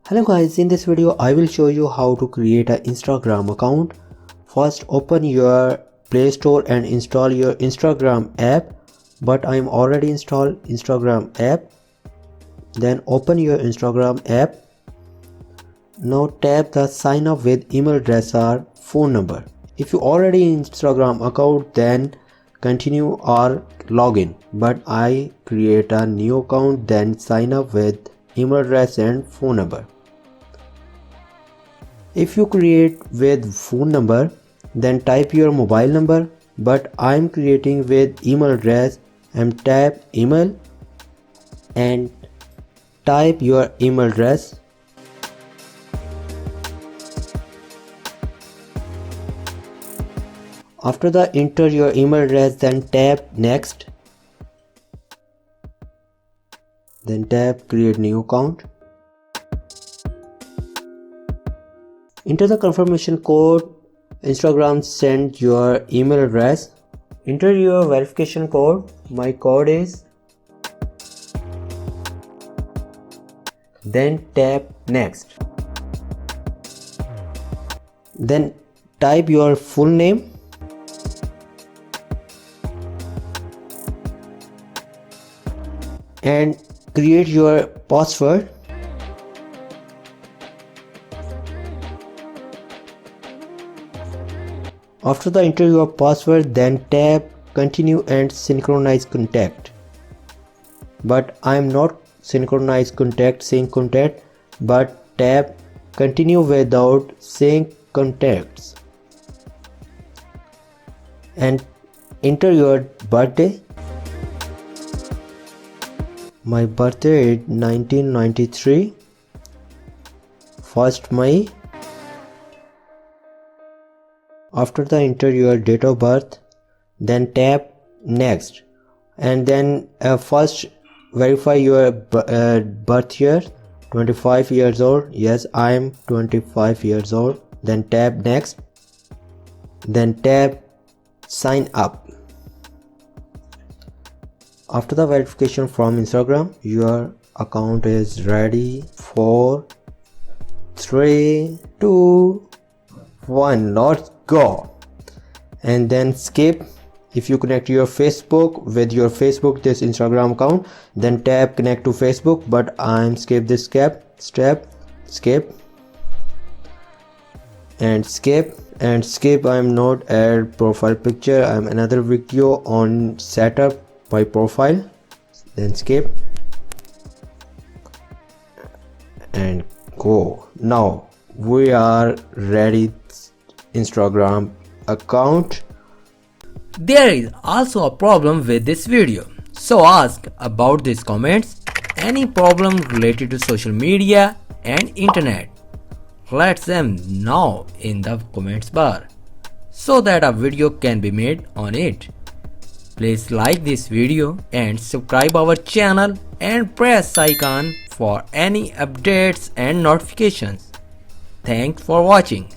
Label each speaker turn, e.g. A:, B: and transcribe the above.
A: Hello guys, in this video I will show you how to create an Instagram account. First open your Play Store and install your Instagram app, but I am already installed Instagram app. Then open your Instagram app. Now tap the sign up with email address or phone number. If you already Instagram account, then continue or login, but I create a new account, then sign up with email address and phone number. If you create with phone number, then type your mobile number, but I'm creating with email address, and tap email and type your email address. After that, enter your email address, then tap next, then tap create new account. Enter the confirmation code. Instagram send your email address. Enter your verification code. My code is. Then tap next. Then type your full name. And create your password. After the enter your password, then tap continue and synchronize contact. But I am not synchronize contact, sync contact, but tap continue without sync contacts. And enter your birthday. My birthday is 1993, 1st May. After the enter your date of birth, then tap next, and then first verify your birth year. 25 years old. Yes, I am 25 years old. Then tap next, then tap sign up. After the verification from Instagram, your account is ready. 4, 3, 2, 1. Let's go. And then skip. If you connect your Facebook with your Facebook this Instagram account, then tap connect to Facebook, but I'm skip this step, skip and skip. I'm not add profile picture. I'm another video on setup my profile, then skip and go. Now we are ready Instagram account.
B: There is also a problem with this video, so ask about these comments. Any problem related to social media and internet, let them know in the comments bar so that a video can be made on it. Please like this video and subscribe our channel and press icon for any updates and notifications. Thanks for watching.